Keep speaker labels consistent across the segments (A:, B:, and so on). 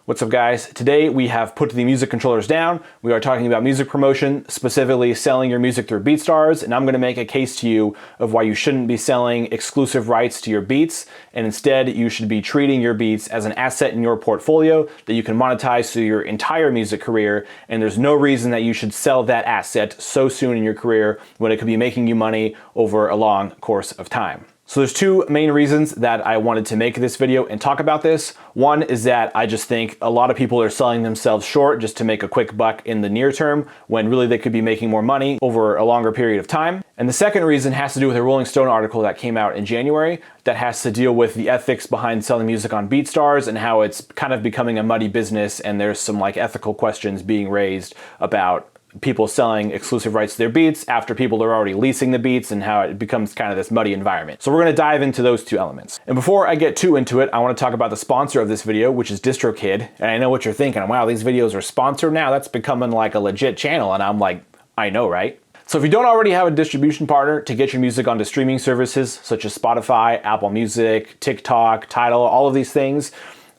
A: What's up guys? Today we have put the music controllers down. We are talking about music promotion, specifically selling your music through BeatStars, and I'm going to make a case to you of why you shouldn't be selling exclusive rights to your beats, and instead you should be treating your beats as an asset in your portfolio that you can monetize through your entire music career, and there's no reason that you should sell that asset so soon in your career when it could be making you money over a long course of time. So there's two main reasons that I wanted to make this video and talk about this. One is that I just think a lot of people are selling themselves short just to make a quick buck in the near term, when really they could be making more money over a longer period of time. And the second reason has to do with a Rolling Stone article that came out in January that has to deal with the ethics behind selling music on BeatStars and how it's kind of becoming a muddy business, and there's some ethical questions being raised about people selling exclusive rights to their beats after people are already leasing the beats, and how it becomes kind of this muddy environment. So we're going to dive into those two elements. And before I get too into it, I want to talk about the sponsor of this video, which is DistroKid. And I know what you're thinking, wow, these videos are sponsored now? That's becoming like a legit channel. And I'm like, I know, right? So if you don't already have a distribution partner to get your music onto streaming services such as Spotify, Apple Music, TikTok, Tidal, all of these things,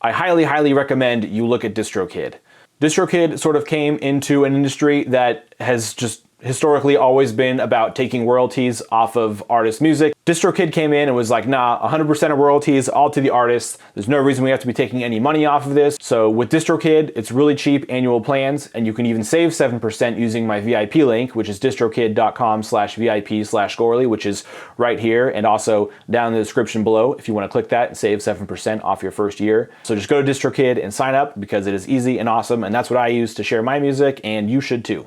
A: I highly, highly recommend you look at DistroKid. DistroKid sort of came into an industry that has just historically always been about taking royalties off of artist music. DistroKid came in and was like, nah, 100% of royalties all to the artists. There's no reason we have to be taking any money off of this. So with DistroKid, it's really cheap annual plans, and you can even save 7% using my VIP link, which is distrokid.com/VIP/Gorley, which is right here, and also down in the description below if you want to click that and save 7% off your first year. So just go to DistroKid and sign up, because it is easy and awesome, and that's what I use to share my music, and you should too.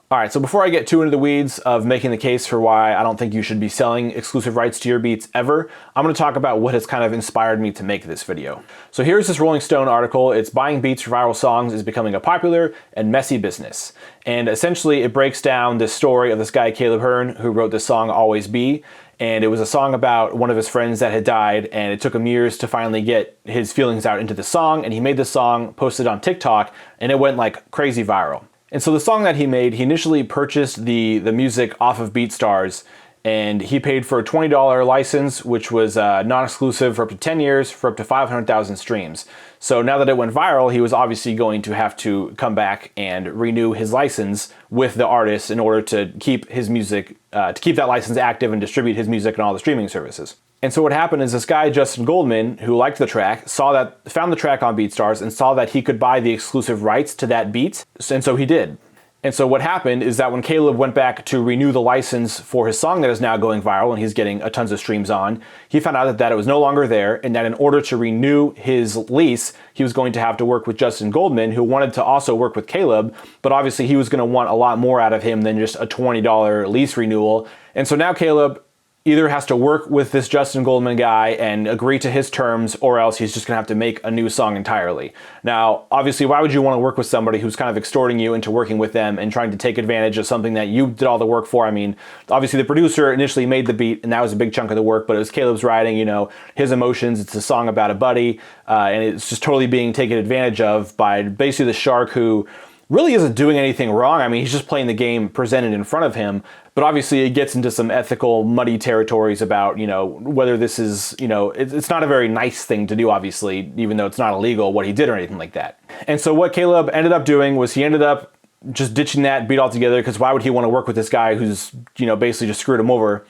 A: All right, so before I get too into the weeds of making the case for why I don't think you should be selling exclusive rights to your beats ever, I'm gonna talk about what has kind of inspired me to make this video. So here's this Rolling Stone article. It's "Buying Beats for Viral Songs is Becoming a Popular and Messy Business." And essentially it breaks down this story of this guy, Caleb Hearn, who wrote this song, Always Be. And it was a song about one of his friends that had died, and it took him years to finally get his feelings out into the song. And he made this song, posted on TikTok, and it went like crazy viral. And so the song that he made, he initially purchased the music off of BeatStars, and he paid for a $20 license, which was non-exclusive for up to 10 years for up to 500,000 streams. So now that it went viral, he was obviously going to have to come back and renew his license with the artist in order to keep his music, to keep that license active and distribute his music on all the streaming services. And so what happened is this guy, Justin Goldman, who liked the track, found the track on BeatStars and saw that he could buy the exclusive rights to that beat, and so he did. And so what happened is that when Caleb went back to renew the license for his song that is now going viral and he's getting tons of streams on, he found out that it was no longer there, and that in order to renew his lease, he was going to have to work with Justin Goldman, who wanted to also work with Caleb, but obviously he was going to want a lot more out of him than just a $20 lease renewal. And so now Caleb either has to work with this Justin Goldman guy and agree to his terms, or else he's just gonna have to make a new song entirely. Now, obviously, why would you want to work with somebody who's kind of extorting you into working with them and trying to take advantage of something that you did all the work for? I mean, obviously the producer initially made the beat, and that was a big chunk of the work, but it was Caleb's writing, you know, his emotions. It's a song about a buddy, and it's just totally being taken advantage of by basically the shark, who really isn't doing anything wrong. I mean, he's just playing the game presented in front of him. But obviously it gets into some ethical, muddy territories about, you know, whether this is, you know, it's not a very nice thing to do, obviously, even though it's not illegal what he did or anything like that. And so what Caleb ended up doing was he ended up just ditching that beat altogether, because why would he want to work with this guy who's, you know, basically just screwed him over,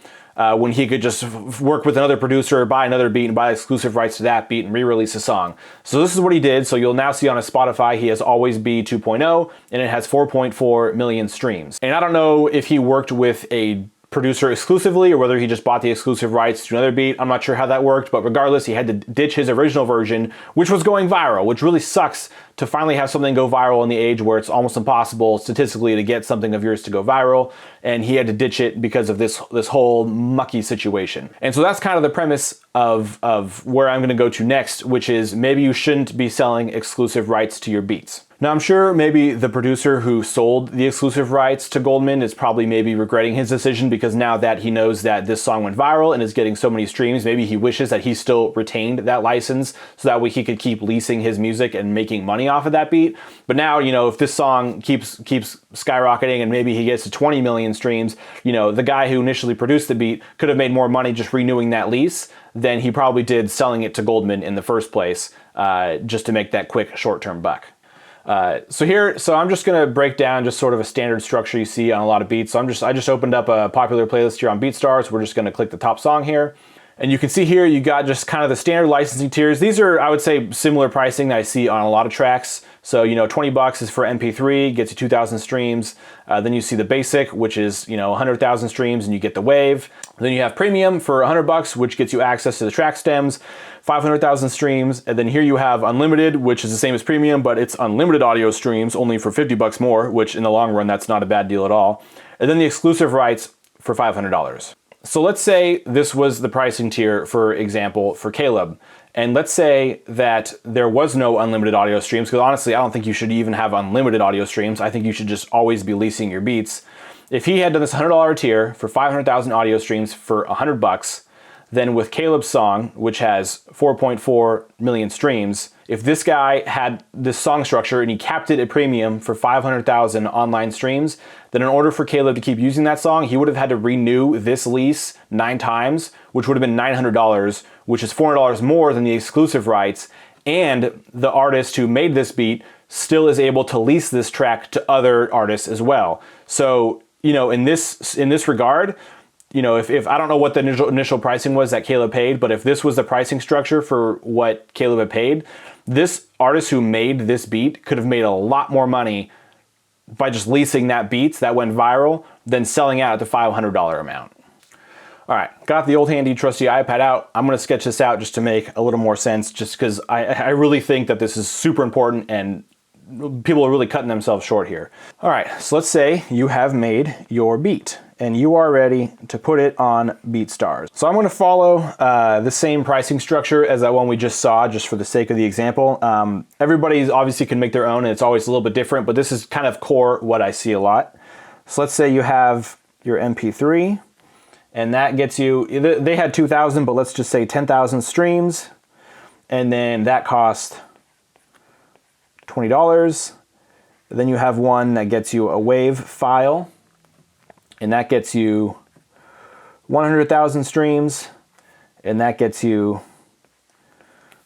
A: when he could just work with another producer, buy another beat, and buy exclusive rights to that beat and re-release a song. So this is what he did. So you'll now see on his Spotify, he has Always Be 2.0, and it has 4.4 million streams. And I don't know if he worked with a producer exclusively or whether he just bought the exclusive rights to another beat. I'm not sure how that worked, but regardless, he had to ditch his original version, which was going viral, which really sucks to finally have something go viral in the age where it's almost impossible statistically to get something of yours to go viral, and he had to ditch it because of this whole mucky situation. And so that's kind of the premise of where I'm gonna go to next, which is maybe you shouldn't be selling exclusive rights to your beats. Now, I'm sure maybe the producer who sold the exclusive rights to Goldman is probably maybe regretting his decision, because now that he knows that this song went viral and is getting so many streams, maybe he wishes that he still retained that license so that way he could keep leasing his music and making money off of that beat. But now, you know, if this song keeps skyrocketing and maybe he gets to 20 million streams, you know, the guy who initially produced the beat could have made more money just renewing that lease than he probably did selling it to Goldman in the first place. just to make that quick short-term buck. So I'm just gonna break down just sort of a standard structure you see on a lot of beats. So I just opened up a popular playlist here on BeatStars. We're just gonna click the top song here. And you can see here, you got just kind of the standard licensing tiers. These are, I would say, similar pricing that I see on a lot of tracks. So, you know, 20 bucks is for MP3, gets you 2,000 streams. Then you see the basic, which is, you know, 100,000 streams and you get the wave. Then you have premium for 100 bucks, which gets you access to the track stems, 500,000 streams. And then here you have unlimited, which is the same as premium, but it's unlimited audio streams only for 50 bucks more, which in the long run, that's not a bad deal at all. And then the exclusive rights for $500. So let's say this was the pricing tier, for example, for Caleb. And let's say that there was no unlimited audio streams, because honestly, I don't think you should even have unlimited audio streams. I think you should just always be leasing your beats. If he had done this $100 tier for 500,000 audio streams for 100 bucks, then with Caleb's song, which has 4.4 million streams, if this guy had this song structure and he capped it at premium for 500,000 online streams, then in order for Caleb to keep using that song, he would have had to renew this lease 9 times, which would have been $900, which is $400 more than the exclusive rights. And the artist who made this beat still is able to lease this track to other artists as well. So, you know, in this regard, you know, if I don't know what the initial pricing was that Caleb paid, but if this was the pricing structure for what Caleb had paid, this artist who made this beat could have made a lot more money by just leasing that beat that went viral than selling out at the $500 amount. All right, got the old handy trusty iPad out. I'm gonna sketch this out just to make a little more sense, just because I really think that this is super important and people are really cutting themselves short here. All right, so let's say you have made your beat and you are ready to put it on BeatStars. So I'm gonna follow the same pricing structure as that one we just saw, just for the sake of the example. Everybody obviously can make their own and it's always a little bit different, but this is kind of core what I see a lot. So let's say you have your MP3 and that gets you, they had 2,000, but let's just say 10,000 streams. And then that cost $20. Then you have one that gets you a WAV file, and that gets you 100,000 streams, and that gets you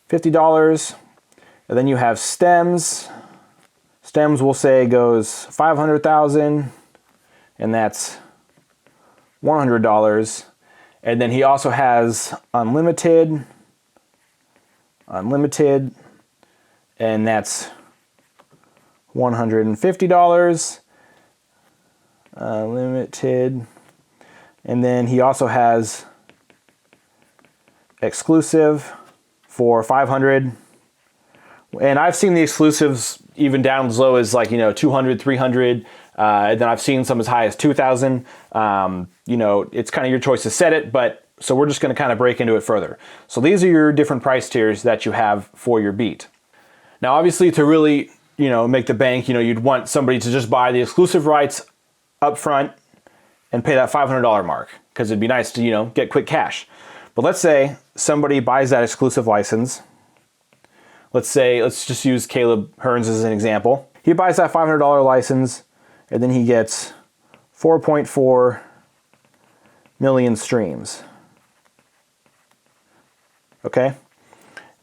A: $50. And then you have stems. Stems, we'll say, goes 500,000, and that's $100. And then he also has unlimited, and that's $150, limited. And then he also has exclusive for 500. And I've seen the exclusives even down as low as, like, you know, 200, 300. And then I've seen some as high as 2,000. You know, it's kind of your choice to set it, but so we're just going to kind of break into it further. So these are your different price tiers that you have for your beat. Now, obviously, to really, you know, make the bank, you know, you'd want somebody to just buy the exclusive rights up front and pay that $500 mark, because it'd be nice to, you know, get quick cash. But let's say somebody buys that exclusive license. Let's just use Caleb Hearns as an example. He buys that $500 license, and then he gets 4.4 million streams. Okay?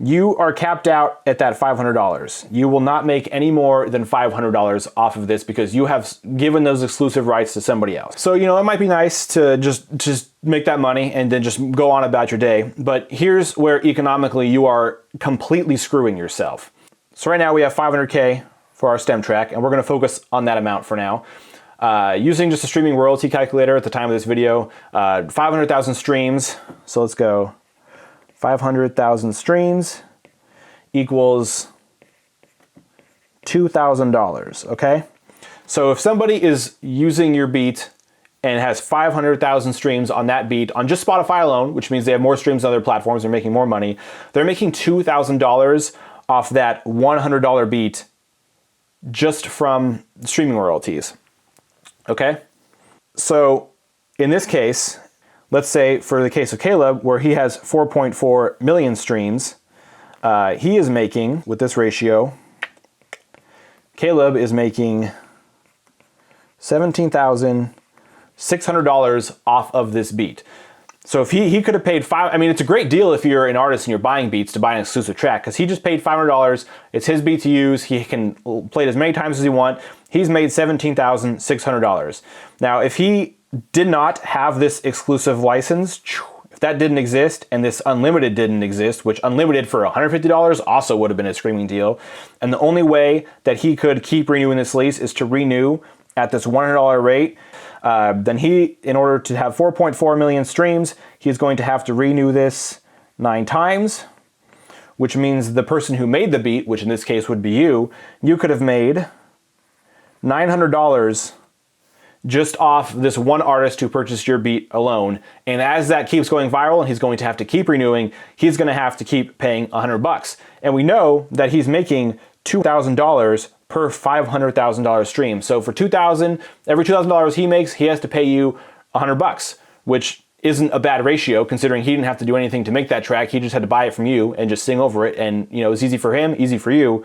A: You are capped out at that $500. You will not make any more than $500 off of this because you have given those exclusive rights to somebody else. So, you know, it might be nice to just make that money and then just go on about your day. But here's where economically you are completely screwing yourself. So right now we have 500K for our stem track, and we're gonna focus on that amount for now. Using just a streaming royalty calculator at the time of this video, 500,000 streams. So let's go. 500,000 streams equals $2,000, okay? So if somebody is using your beat and has 500,000 streams on that beat on just Spotify alone, which means they have more streams on other platforms, they're making more money, they're making $2,000 off that $100 beat just from streaming royalties, okay? So in this case, let's say for the case of Caleb, where he has 4.4 million streams, he is making, with this ratio, Caleb is making $17,600 off of this beat. So if he could have paid I mean, it's a great deal if you're an artist and you're buying beats to buy an exclusive track, because he just paid $500. It's his beat to use. He can play it as many times as he wants. He's made $17,600. Now, if he did not have this exclusive license, if that didn't exist and this unlimited didn't exist, which unlimited for $150 also would have been a screaming deal, and the only way that he could keep renewing this lease is to renew at this $100 rate, then he, in order to have 4.4 million streams, he's going to have to renew this 9 times, which means the person who made the beat, which in this case would be you could have made $900 just off this one artist who purchased your beat alone. And as that keeps going viral and he's going to have to keep renewing, he's going to have to keep paying $100. And we know that he's making $2,000 per $500,000 stream. So for every $2,000 he makes, he has to pay you $100, which isn't a bad ratio considering he didn't have to do anything to make that track. He just had to buy it from you and just sing over it. And you know, it's easy for him, easy for you,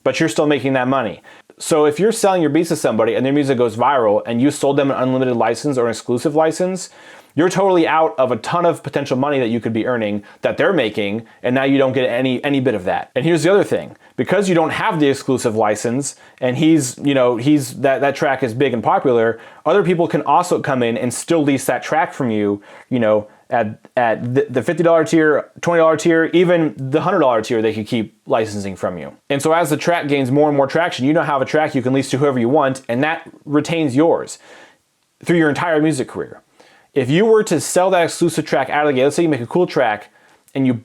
A: but you're still making that money. So if you're selling your beats to somebody and their music goes viral and you sold them an unlimited license or an exclusive license, you're totally out of a ton of potential money that you could be earning that they're making, and now you don't get any bit of that. And here's the other thing. Because you don't have the exclusive license and that track is big and popular, other people can also come in and still lease that track from you, at the $50 tier, $20 tier, even the $100 tier, they could keep licensing from you. And so as the track gains more and more traction, you now have a track you can lease to whoever you want, and that retains yours through your entire music career. If you were to sell that exclusive track out of the gate, let's say you make a cool track and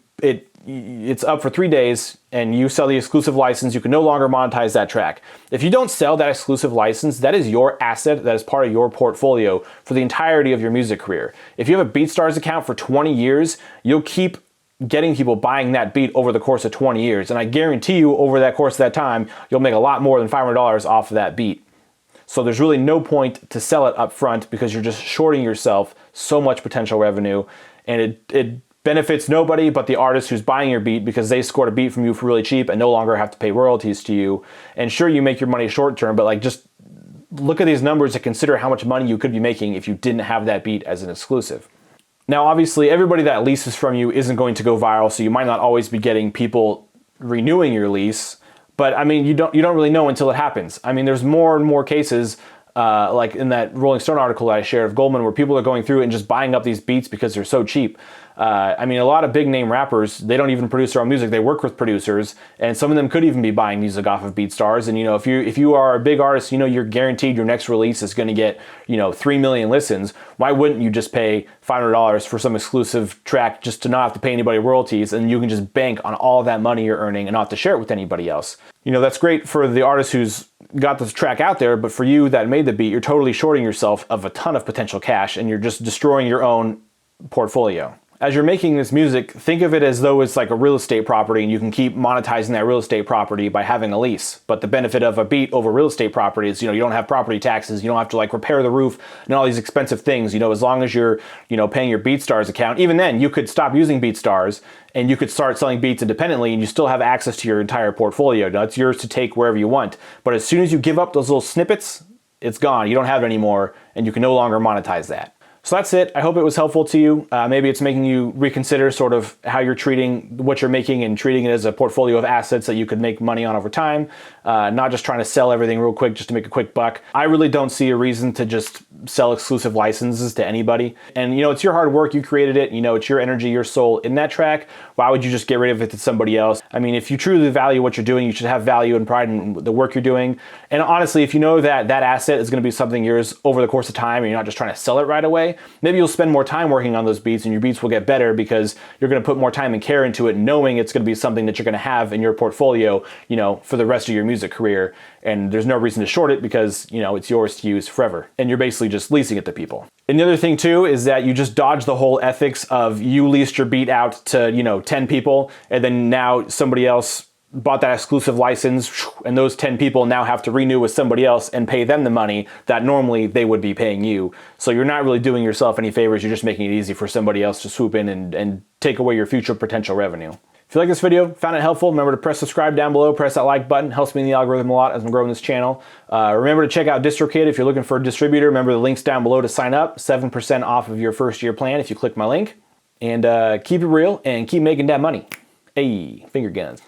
A: it's up for 3 days and you sell the exclusive license, you can no longer monetize that track. If you don't sell that exclusive license, that is your asset, that is part of your portfolio for the entirety of your music career. If you have a BeatStars account for 20 years, you'll keep getting people buying that beat over the course of 20 years. And I guarantee you over that course of that time, you'll make a lot more than $500 off of that beat. So there's really no point to sell it up front because you're just shorting yourself so much potential revenue, and it benefits nobody but the artist who's buying your beat because they scored a beat from you for really cheap and no longer have to pay royalties to you. And sure, you make your money short term, but just look at these numbers and consider how much money you could be making if you didn't have that beat as an exclusive. Now, obviously, everybody that leases from you isn't going to go viral, so you might not always be getting people renewing your lease. But I mean, you don't really know until it happens. I mean, there's more and more cases, like in that Rolling Stone article that I shared of Goldman, where people are going through and just buying up these beats because they're so cheap. I mean, a lot of big name rappers, they don't even produce their own music. They work with producers, and some of them could even be buying music off of BeatStars. And if you are a big artist, you're guaranteed your next release is going to get 3 million listens. Why wouldn't you just pay $500 for some exclusive track just to not have to pay anybody royalties, and you can just bank on all that money you're earning and not have to share it with anybody else? That's great for the artist who's got this track out there, but for you that made the beat, you're totally shorting yourself of a ton of potential cash, and you're just destroying your own portfolio. As you're making this music, think of it as though it's like a real estate property and you can keep monetizing that real estate property by having a lease. But the benefit of a beat over real estate property is, you don't have property taxes, you don't have to repair the roof and all these expensive things. As long as you're, paying your BeatStars account, even then you could stop using BeatStars and you could start selling beats independently and you still have access to your entire portfolio. Now it's yours to take wherever you want. But as soon as you give up those little snippets, it's gone. You don't have it anymore and you can no longer monetize that. So that's it. I hope it was helpful to you. Maybe it's making you reconsider sort of how you're treating what you're making and treating it as a portfolio of assets that you could make money on over time, not just trying to sell everything real quick just to make a quick buck. I really don't see a reason to just sell exclusive licenses to anybody. And it's your hard work, you created it, it's your energy, your soul in that track. Why would you just get rid of it to somebody else? I mean, if you truly value what you're doing, you should have value and pride in the work you're doing. And honestly, if you know that that asset is going to be something yours over the course of time and you're not just trying to sell it right away, maybe you'll spend more time working on those beats and your beats will get better because you're going to put more time and care into it, knowing it's going to be something that you're going to have in your portfolio, for the rest of your music career. And there's no reason to short it because, it's yours to use forever. And you're basically just leasing it to people. And the other thing too is that you just dodge the whole ethics of you leased your beat out to, 10 people and then now somebody else bought that exclusive license and those 10 people now have to renew with somebody else and pay them the money that normally they would be paying you. So you're not really doing yourself any favors. You're just making it easy for somebody else to swoop in and take away your future potential revenue. If you like this video, found it helpful, remember to press subscribe down below, press that like button, helps me in the algorithm a lot as I'm growing this channel. Remember to check out DistroKid if you're looking for a distributor. Remember the links down below to sign up, 7% off of your first year plan if you click my link. And keep it real and keep making that money. Hey, finger guns.